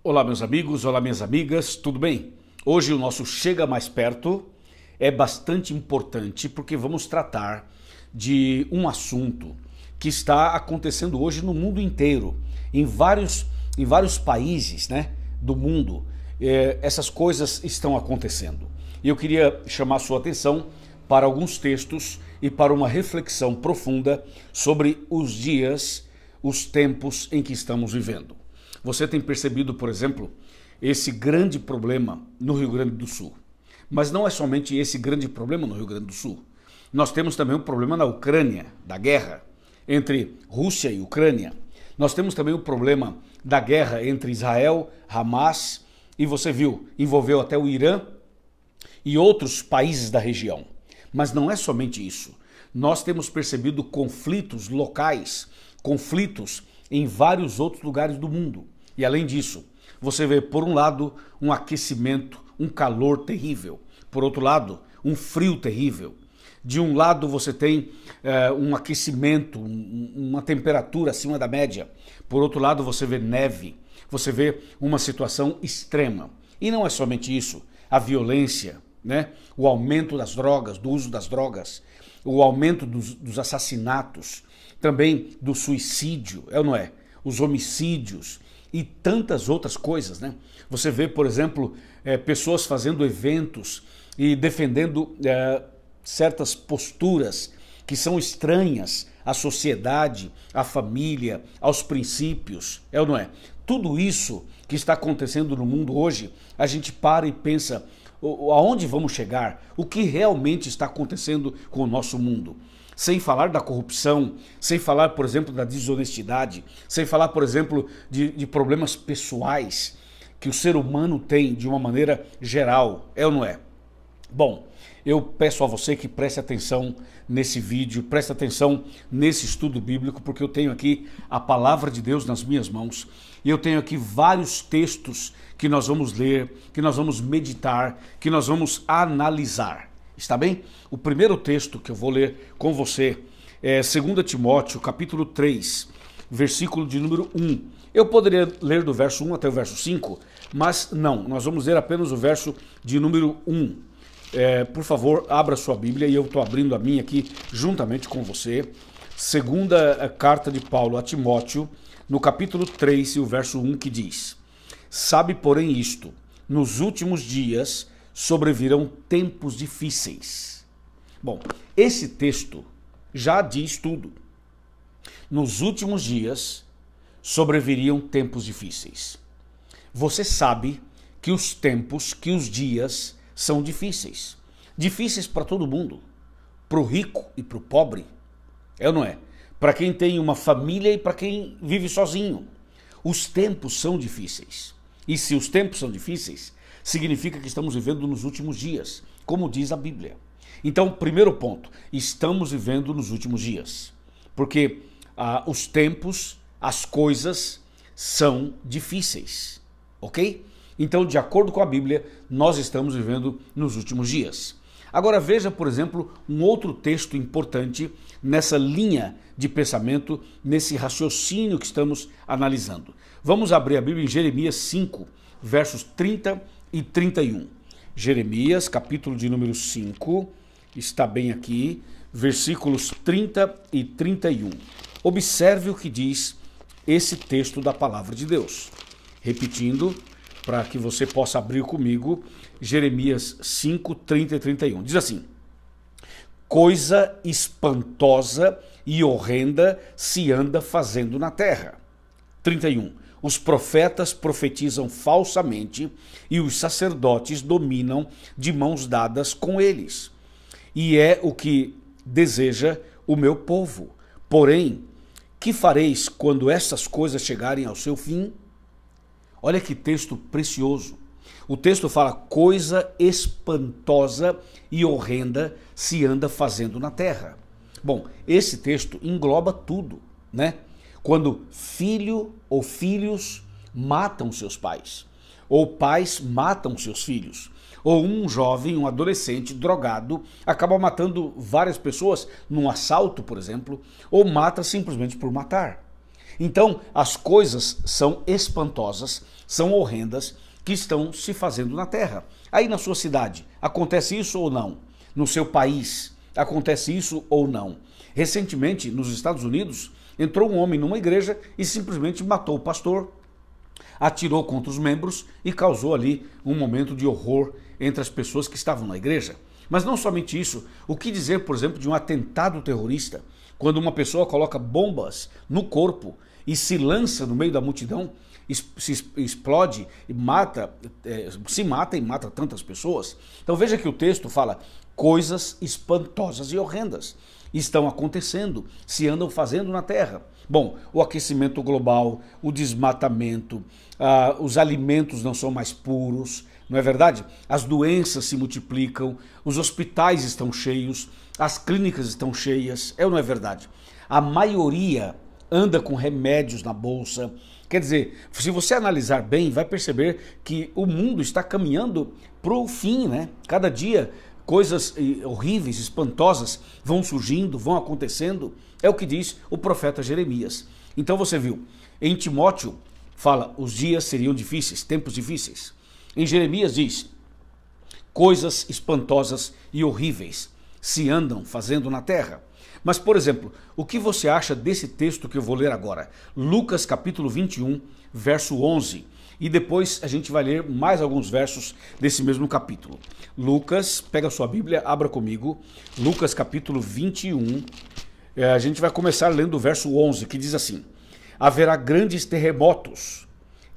Olá, meus amigos, olá, minhas amigas, tudo bem? Hoje o nosso Chega Mais Perto é bastante importante porque vamos tratar de um assunto que está acontecendo hoje no mundo inteiro, em vários países, do mundo. Essas coisas estão acontecendo. E eu queria chamar a sua atenção para alguns textos e para uma reflexão profunda sobre os dias, os tempos em que estamos vivendo. Você tem percebido, por exemplo, esse grande problema no Rio Grande do Sul. Mas não é somente esse grande problema no Rio Grande do Sul. Nós temos também um problema na Ucrânia, da guerra entre Rússia e Ucrânia. Nós temos também o problema da guerra entre Israel, Hamas, e você viu, envolveu até o Irã e outros países da região. Mas não é somente isso. Nós temos percebido conflitos locais, conflitos em vários outros lugares do mundo. E além disso, você vê, por um lado, um aquecimento, um calor terrível. Por outro lado, um frio terrível. De um lado você tem um aquecimento, uma temperatura acima da média. Por outro lado você vê neve, você vê uma situação extrema. E não é somente isso, a violência, o aumento das drogas, do uso das drogas, o aumento dos assassinatos, também do suicídio, é ou não é? Os homicídios e tantas outras coisas, Você vê, por exemplo, pessoas fazendo eventos e defendendo certas posturas que são estranhas à sociedade, à família, aos princípios, é ou não é? Tudo isso que está acontecendo no mundo hoje, a gente para e pensa, aonde vamos chegar? O que realmente está acontecendo com o nosso mundo? Sem falar da corrupção, sem falar, por exemplo, da desonestidade, sem falar, por exemplo, de problemas pessoais que o ser humano tem de uma maneira geral, é ou não é? Bom, eu peço a você que preste atenção nesse vídeo, preste atenção nesse estudo bíblico, porque eu tenho aqui a palavra de Deus nas minhas mãos e eu tenho aqui vários textos que nós vamos ler, que nós vamos meditar, que nós vamos analisar. Está bem? O primeiro texto que eu vou ler com você é 2 Timóteo, capítulo 3, versículo de número 1. Eu poderia ler do verso 1 até o verso 5, mas não, nós vamos ler apenas o verso de número 1. Por favor, abra sua Bíblia e eu estou abrindo a minha aqui juntamente com você. Segunda carta de Paulo a Timóteo, no capítulo 3 e o verso 1 que diz: Sabe, porém, isto, nos últimos dias sobrevirão tempos difíceis. Bom, esse texto já diz tudo. Nos últimos dias sobreviriam tempos difíceis. Você sabe que os tempos, que os dias são difíceis. Difíceis para todo mundo. Para o rico e para o pobre. É ou não é? Para quem tem uma família e para quem vive sozinho. Os tempos são difíceis. E se os tempos são difíceis, significa que estamos vivendo nos últimos dias, como diz a Bíblia. Então, primeiro ponto, estamos vivendo nos últimos dias, porque os tempos, as coisas são difíceis, ok? Então, de acordo com a Bíblia, nós estamos vivendo nos últimos dias. Agora veja, por exemplo, um outro texto importante nessa linha de pensamento, nesse raciocínio que estamos analisando. Vamos abrir a Bíblia em Jeremias 5, versos 30 e 31. Jeremias, capítulo de número 5, está bem aqui, versículos 30 e 31. Observe o que diz esse texto da palavra de Deus. Repetindo, para que você possa abrir comigo, Jeremias 5, 30 e 31. Diz assim: Coisa espantosa e horrenda se anda fazendo na terra. 31. Os profetas profetizam falsamente e os sacerdotes dominam de mãos dadas com eles. E é o que deseja o meu povo. Porém, que fareis quando essas coisas chegarem ao seu fim? Olha que texto precioso. O texto fala: coisa espantosa e horrenda se anda fazendo na terra. Bom, esse texto engloba tudo, Quando filho ou filhos matam seus pais, ou pais matam seus filhos, ou um jovem, um adolescente drogado acaba matando várias pessoas num assalto, por exemplo, ou mata simplesmente por matar. Então, as coisas são espantosas, são horrendas, que estão se fazendo na terra. Aí na sua cidade, acontece isso ou não? No seu país, acontece isso ou não? Recentemente, nos Estados Unidos, entrou um homem numa igreja e simplesmente matou o pastor, atirou contra os membros e causou ali um momento de horror entre as pessoas que estavam na igreja. Mas não somente isso, o que dizer, por exemplo, de um atentado terrorista, quando uma pessoa coloca bombas no corpo e se lança no meio da multidão, se explode e se mata e mata tantas pessoas. Então veja que o texto fala coisas espantosas e horrendas estão acontecendo, se andam fazendo na terra. Bom, o aquecimento global, o desmatamento, os alimentos não são mais puros, não é verdade? As doenças se multiplicam, os hospitais estão cheios, as clínicas estão cheias, é ou não é verdade? A maioria anda com remédios na bolsa. Quer dizer, se você analisar bem, vai perceber que o mundo está caminhando para o fim, né? Cada dia coisas horríveis, espantosas vão surgindo, vão acontecendo. É o que diz o profeta Jeremias. Então você viu, em Timóteo fala, os dias seriam difíceis, tempos difíceis. Em Jeremias diz, coisas espantosas e horríveis se andam fazendo na terra. Mas, por exemplo, o que você acha desse texto que eu vou ler agora? Lucas capítulo 21, verso 11. E depois a gente vai ler mais alguns versos desse mesmo capítulo. Lucas, pega a sua Bíblia, abra comigo. Lucas capítulo 21. A gente vai começar lendo o verso 11, que diz assim: haverá grandes terremotos,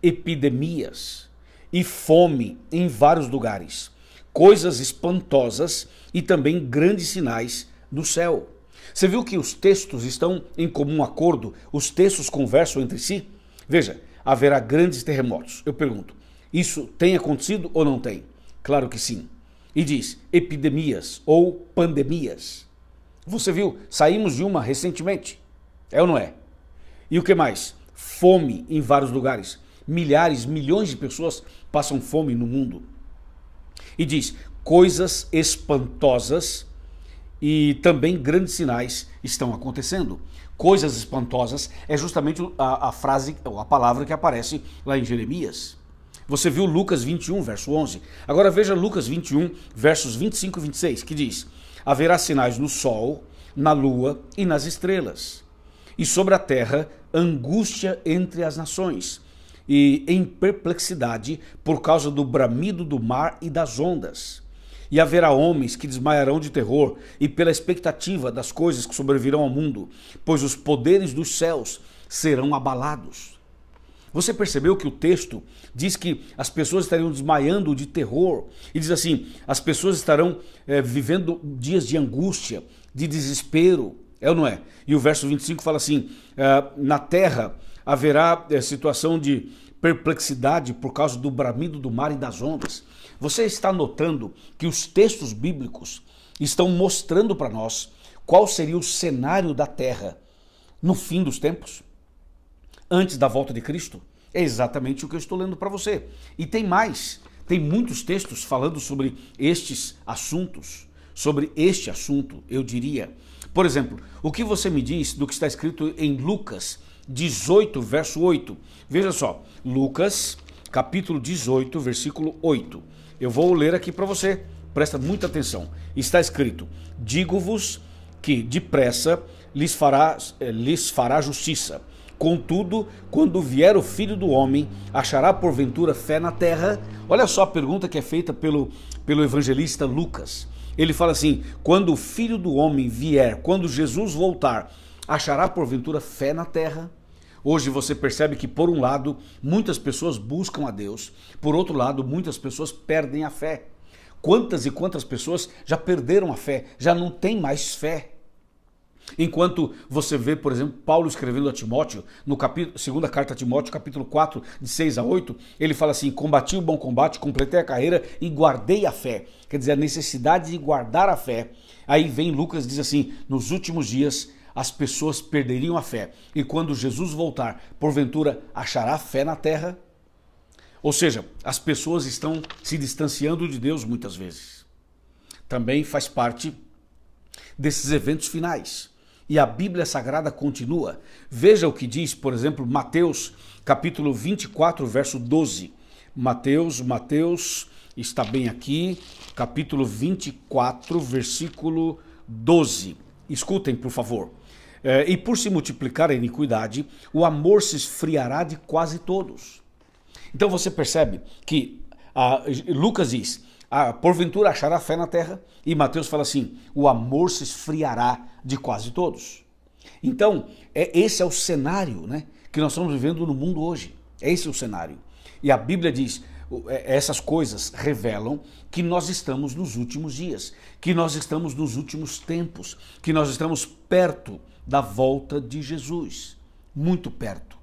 epidemias e fome em vários lugares, coisas espantosas e também grandes sinais no céu. Você viu que os textos estão em comum acordo? Os textos conversam entre si? Veja, haverá grandes terremotos. Eu pergunto, isso tem acontecido ou não tem? Claro que sim. E diz, epidemias ou pandemias. Você viu, saímos de uma recentemente. É ou não é? E o que mais? Fome em vários lugares. Milhares, milhões de pessoas passam fome no mundo. E diz, coisas espantosas e também grandes sinais estão acontecendo. Coisas espantosas é justamente a frase, a palavra que aparece lá em Jeremias. Você viu Lucas 21, verso 11. Agora veja Lucas 21, versos 25 e 26, que diz: haverá sinais no sol, na lua e nas estrelas. E sobre a terra, angústia entre as nações, e em perplexidade por causa do bramido do mar e das ondas. E haverá homens que desmaiarão de terror e pela expectativa das coisas que sobrevirão ao mundo, pois os poderes dos céus serão abalados. Você percebeu que o texto diz que as pessoas estariam desmaiando de terror, e diz assim, as pessoas estarão vivendo dias de angústia, de desespero, é ou não é? E o verso 25 fala assim, na terra haverá situação de perplexidade por causa do bramido do mar e das ondas. Você está notando que os textos bíblicos estão mostrando para nós qual seria o cenário da terra no fim dos tempos, antes da volta de Cristo? É exatamente o que eu estou lendo para você. E tem mais, tem muitos textos falando sobre estes assuntos, sobre este assunto, eu diria. Por exemplo, o que você me diz do que está escrito em Lucas 18, verso 8? Veja só, Lucas, capítulo 18, versículo 8. Eu vou ler aqui para você, presta muita atenção. Está escrito, digo-vos que depressa lhes fará justiça. Contudo, quando vier o Filho do Homem, achará porventura fé na terra? Olha só a pergunta que é feita pelo evangelista Lucas. Ele fala assim, quando o Filho do Homem vier, quando Jesus voltar, achará porventura fé na terra? Hoje você percebe que, por um lado, muitas pessoas buscam a Deus, por outro lado, muitas pessoas perdem a fé. Quantas e quantas pessoas já perderam a fé, já não têm mais fé? Enquanto você vê, por exemplo, Paulo escrevendo a Timóteo, no segunda carta a Timóteo, capítulo 4, de 6 a 8, ele fala assim, combati o bom combate, completei a carreira e guardei a fé. Quer dizer, a necessidade de guardar a fé. Aí vem Lucas e diz assim, nos últimos dias as pessoas perderiam a fé. E quando Jesus voltar, porventura achará fé na terra? Ou seja, as pessoas estão se distanciando de Deus muitas vezes. Também faz parte desses eventos finais. E a Bíblia Sagrada continua. Veja o que diz, por exemplo, Mateus, capítulo 24, verso 12. Mateus, está bem aqui, capítulo 24, versículo 12. Escutem, por favor. E por se multiplicar a iniquidade, o amor se esfriará de quase todos. Então você percebe que Lucas diz, porventura achará fé na terra, e Mateus fala assim, o amor se esfriará de quase todos. Então, esse é o cenário, né, que nós estamos vivendo no mundo hoje. Esse é o cenário. E a Bíblia diz, essas coisas revelam que nós estamos nos últimos dias, que nós estamos nos últimos tempos, que nós estamos perto da volta de Jesus, muito perto.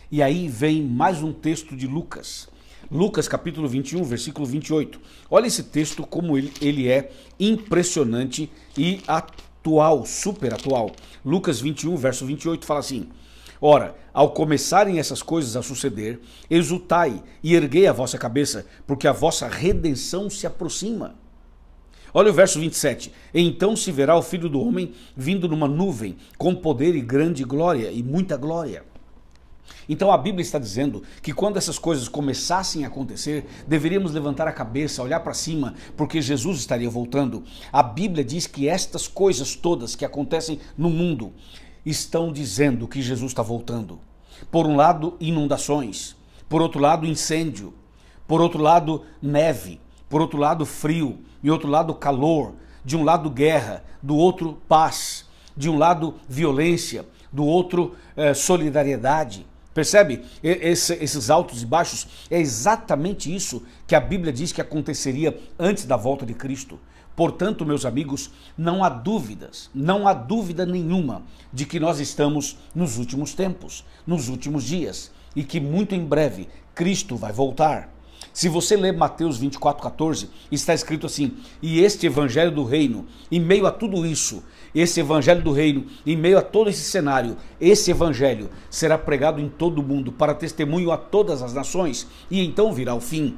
E aí vem mais um texto de Lucas. Lucas capítulo 21, versículo 28. Olha esse texto como ele é impressionante e atual, super atual. Lucas 21, verso 28 fala assim, ora, ao começarem essas coisas a suceder, exultai e erguei a vossa cabeça, porque a vossa redenção se aproxima. Olha o verso 27. Então se verá o Filho do Homem vindo numa nuvem, com poder e grande glória, e muita glória. Então a Bíblia está dizendo que quando essas coisas começassem a acontecer, deveríamos levantar a cabeça, olhar para cima, porque Jesus estaria voltando. A Bíblia diz que estas coisas todas que acontecem no mundo estão dizendo que Jesus está voltando. Por um lado, inundações. Por outro lado, incêndio. Por outro lado, neve. Por outro lado, frio. E outro lado, calor. De um lado, guerra. Do outro, paz. De um lado, violência. Do outro, solidariedade. Percebe? Esses altos e baixos, é exatamente isso que a Bíblia diz que aconteceria antes da volta de Cristo. Portanto, meus amigos, não há dúvidas, não há dúvida nenhuma de que nós estamos nos últimos tempos, nos últimos dias, e que muito em breve Cristo vai voltar. Se você ler Mateus 24,14, está escrito assim, e este evangelho do reino, em meio a tudo isso, esse evangelho do reino, em meio a todo esse cenário, esse evangelho será pregado em todo o mundo para testemunho a todas as nações, e então virá o fim.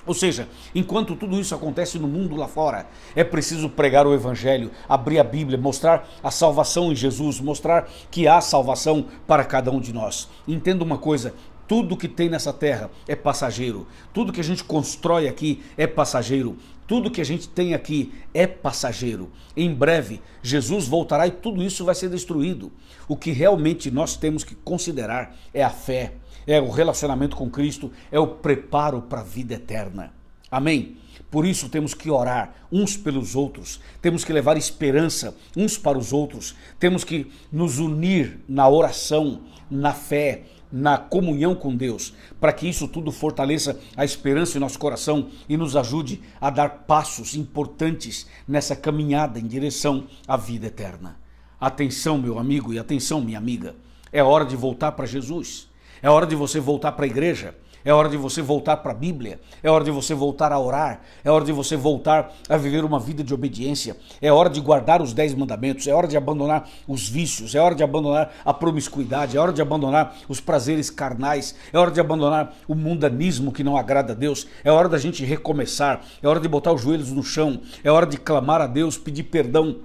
Ou seja, enquanto tudo isso acontece no mundo lá fora, é preciso pregar o evangelho, abrir a Bíblia, mostrar a salvação em Jesus, mostrar que há salvação para cada um de nós. Entenda uma coisa, tudo que tem nessa terra é passageiro, tudo que a gente constrói aqui é passageiro, tudo que a gente tem aqui é passageiro. Em breve, Jesus voltará e tudo isso vai ser destruído. O que realmente nós temos que considerar é a fé, é o relacionamento com Cristo, é o preparo para a vida eterna. Amém? Por isso temos que orar uns pelos outros, temos que levar esperança uns para os outros, temos que nos unir na oração, na fé, na comunhão com Deus, para que isso tudo fortaleça a esperança em nosso coração e nos ajude a dar passos importantes nessa caminhada em direção à vida eterna. Atenção, meu amigo, e atenção, minha amiga, é hora de voltar para Jesus, é hora de você voltar para a igreja, é hora de você voltar para a Bíblia, é hora de você voltar a orar, é hora de você voltar a viver uma vida de obediência, é hora de guardar os 10 mandamentos, é hora de abandonar os vícios, é hora de abandonar a promiscuidade, é hora de abandonar os prazeres carnais, é hora de abandonar o mundanismo que não agrada a Deus, é hora da gente recomeçar, é hora de botar os joelhos no chão, é hora de clamar a Deus, pedir perdão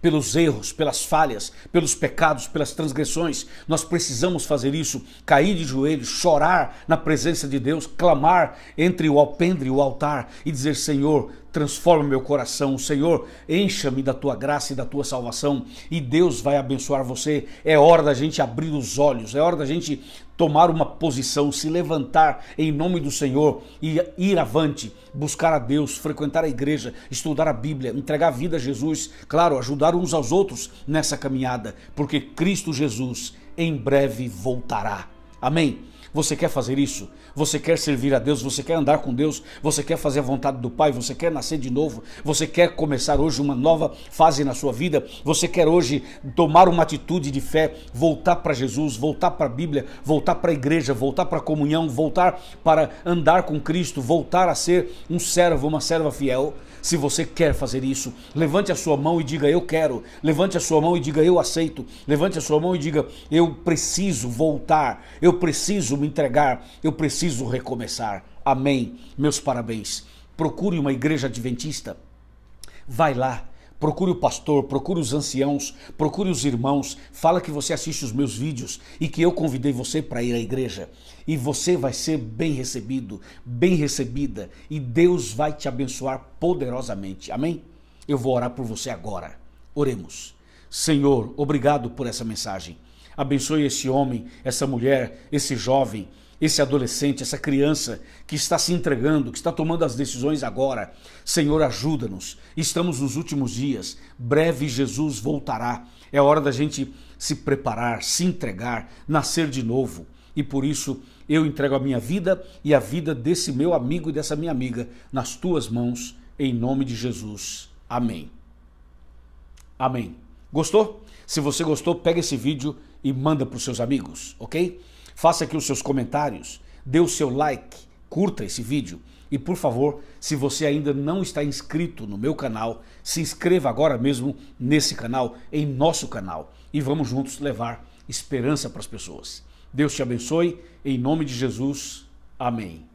pelos erros, pelas falhas, pelos pecados, pelas transgressões. Nós precisamos fazer isso, cair de joelhos, chorar na presença de Deus, clamar entre o alpendre e o altar e dizer, Senhor, transforma meu coração, Senhor, encha-me da tua graça e da tua salvação, e Deus vai abençoar você. É hora da gente abrir os olhos, é hora da gente tomar uma posição, se levantar em nome do Senhor e ir avante, buscar a Deus, frequentar a igreja, estudar a Bíblia, entregar a vida a Jesus, claro, ajudar uns aos outros nessa caminhada, porque Cristo Jesus em breve voltará. Amém? Você quer fazer isso? Você quer servir a Deus? Você quer andar com Deus? Você quer fazer a vontade do Pai? Você quer nascer de novo? Você quer começar hoje uma nova fase na sua vida? Você quer hoje tomar uma atitude de fé, voltar para Jesus, voltar para a Bíblia, voltar para a igreja, voltar para a comunhão, voltar para andar com Cristo, voltar a ser um servo, uma serva fiel? Se você quer fazer isso, levante a sua mão e diga, eu quero. Levante a sua mão e diga, eu aceito. Levante a sua mão e diga, eu preciso voltar, eu preciso me entregar, eu preciso recomeçar. Amém. Meus parabéns. Procure uma igreja adventista. Vai lá, procure o pastor, procure os anciãos, procure os irmãos, fala que você assiste os meus vídeos e que eu convidei você para ir à igreja. E você vai ser bem recebido, bem recebida, e Deus vai te abençoar poderosamente. Amém? Eu vou orar por você agora. Oremos. Senhor, obrigado por essa mensagem. Abençoe esse homem, essa mulher, esse jovem, esse adolescente, essa criança que está se entregando, que está tomando as decisões agora. Senhor, ajuda-nos. Estamos nos últimos dias. Breve Jesus voltará. É hora da gente se preparar, se entregar, nascer de novo. E por isso eu entrego a minha vida e a vida desse meu amigo e dessa minha amiga nas tuas mãos, em nome de Jesus. Amém. Amém. Gostou? Se você gostou, pega esse vídeo e manda para os seus amigos, ok? Faça aqui os seus comentários, dê o seu like, curta esse vídeo e, por favor, se você ainda não está inscrito no meu canal, se inscreva agora mesmo nesse canal, em nosso canal, e vamos juntos levar esperança para as pessoas. Deus te abençoe, em nome de Jesus. Amém.